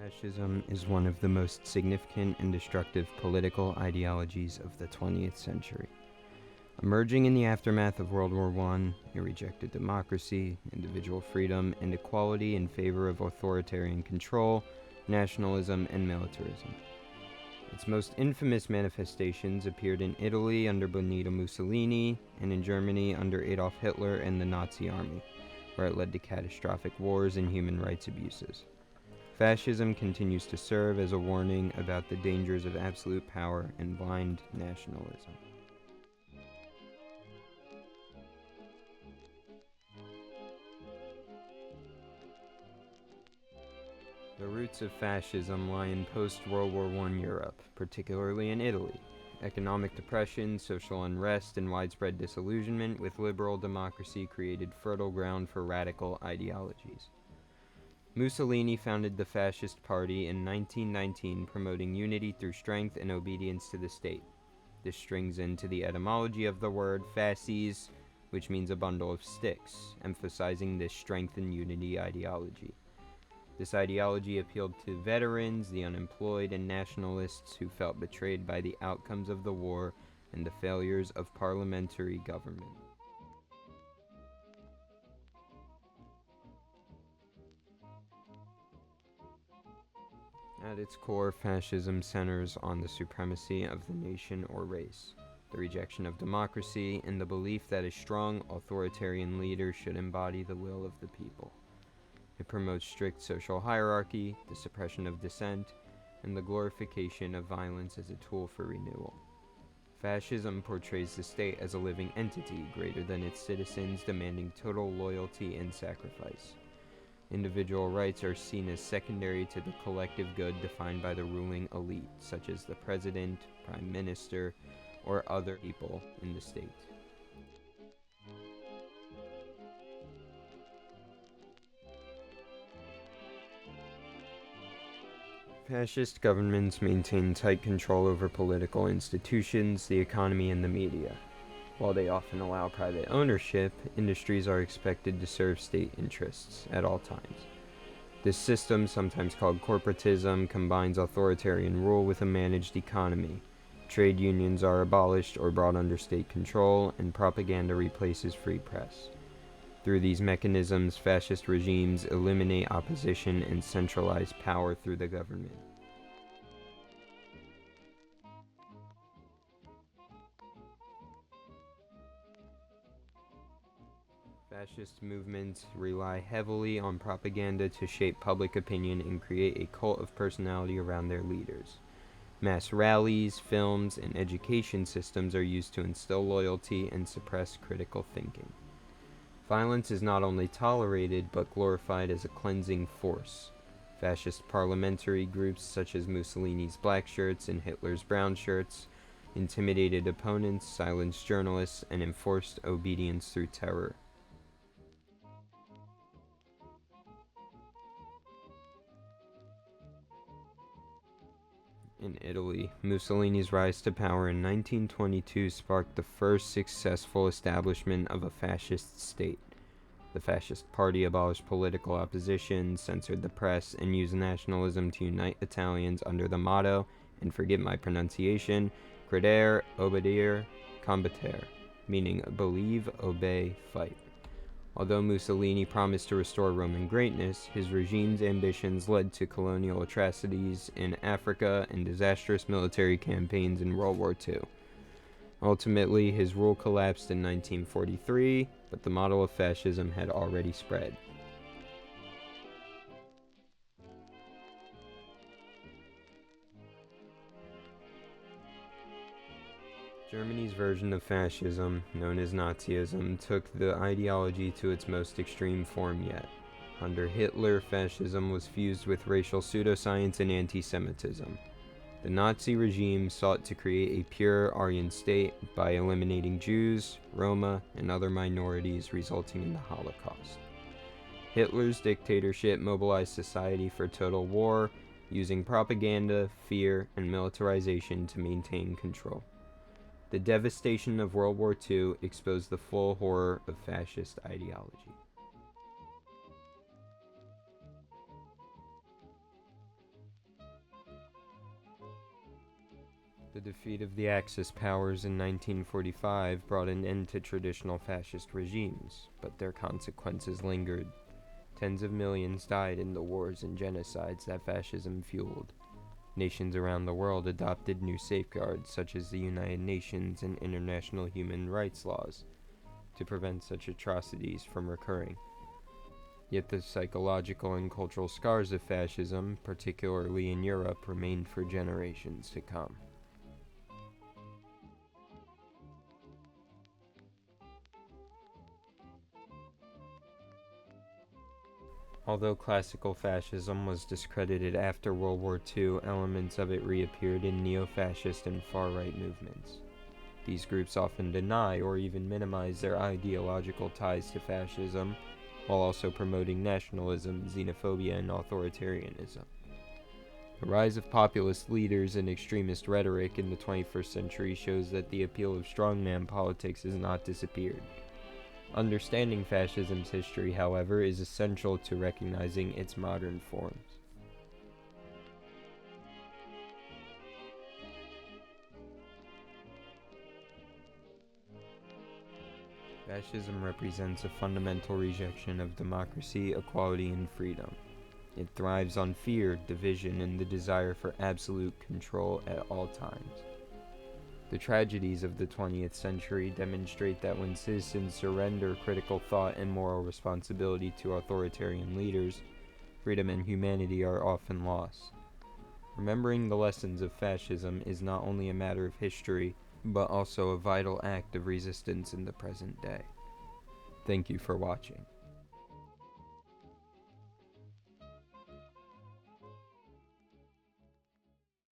Fascism is one of the most significant and destructive political ideologies of the 20th century. Emerging in the aftermath of World War I, it rejected democracy, individual freedom, and equality in favor of authoritarian control, nationalism, and militarism. Its most infamous manifestations appeared in Italy under Benito Mussolini and in Germany under Adolf Hitler and the Nazi Army, where it led to catastrophic wars and human rights abuses. Fascism continues to serve as a warning about the dangers of absolute power and blind nationalism. The roots of fascism lie in post-World War I Europe, particularly in Italy. Economic depression, social unrest, and widespread disillusionment with liberal democracy created fertile ground for radical ideologies. Mussolini founded the Fascist Party in 1919, promoting unity through strength and obedience to the state. This strings into the etymology of the word fasces, which means a bundle of sticks, emphasizing this strength and unity ideology. This ideology appealed to veterans, the unemployed, and nationalists who felt betrayed by the outcomes of the war and the failures of parliamentary government. At its core, fascism centers on the supremacy of the nation or race, the rejection of democracy, and the belief that a strong, authoritarian leader should embody the will of the people. It promotes strict social hierarchy, the suppression of dissent, and the glorification of violence as a tool for renewal. Fascism portrays the state as a living entity greater than its citizens, demanding total loyalty and sacrifice. Individual rights are seen as secondary to the collective good defined by the ruling elite, such as the president, prime minister, or other people in the state. Fascist governments maintain tight control over political institutions, the economy, and the media. While they often allow private ownership, industries are expected to serve state interests at all times. This system, sometimes called corporatism, combines authoritarian rule with a managed economy. Trade unions are abolished or brought under state control, and propaganda replaces free press. Through these mechanisms, fascist regimes eliminate opposition and centralize power through the government. Fascist movements rely heavily on propaganda to shape public opinion and create a cult of personality around their leaders. Mass rallies, films, and education systems are used to instill loyalty and suppress critical thinking. Violence is not only tolerated but glorified as a cleansing force. Fascist parliamentary groups such as Mussolini's Black Shirts and Hitler's Brown Shirts intimidated opponents, silenced journalists, and enforced obedience through terror. In Italy, Mussolini's rise to power in 1922 sparked the first successful establishment of a fascist state. The Fascist Party abolished political opposition, censored the press, and used nationalism to unite Italians under the motto, and forgive my pronunciation, credere, obbedire, combattere, meaning believe, obey, fight. Although Mussolini promised to restore Roman greatness, his regime's ambitions led to colonial atrocities in Africa and disastrous military campaigns in World War II. Ultimately, his rule collapsed in 1943, but the model of fascism had already spread. Germany's version of fascism, known as Nazism, took the ideology to its most extreme form yet. Under Hitler, fascism was fused with racial pseudoscience and anti-Semitism. The Nazi regime sought to create a pure Aryan state by eliminating Jews, Roma, and other minorities, resulting in the Holocaust. Hitler's dictatorship mobilized society for total war, using propaganda, fear, and militarization to maintain control. The devastation of World War II exposed the full horror of fascist ideology. The defeat of the Axis powers in 1945 brought an end to traditional fascist regimes, but their consequences lingered. Tens of millions died in the wars and genocides that fascism fueled. Nations around the world adopted new safeguards, such as the United Nations and international human rights laws, to prevent such atrocities from recurring. Yet the psychological and cultural scars of fascism, particularly in Europe, remained for generations to come. Although classical fascism was discredited after World War II, elements of it reappeared in neo-fascist and far-right movements. These groups often deny or even minimize their ideological ties to fascism, while also promoting nationalism, xenophobia, and authoritarianism. The rise of populist leaders and extremist rhetoric in the 21st century shows that the appeal of strongman politics has not disappeared. Understanding fascism's history, however, is essential to recognizing its modern forms. Fascism represents a fundamental rejection of democracy, equality, and freedom. It thrives on fear, division, and the desire for absolute control at all times. The tragedies of the 20th century demonstrate that when citizens surrender critical thought and moral responsibility to authoritarian leaders, freedom and humanity are often lost. Remembering the lessons of fascism is not only a matter of history, but also a vital act of resistance in the present day. Thank you for watching.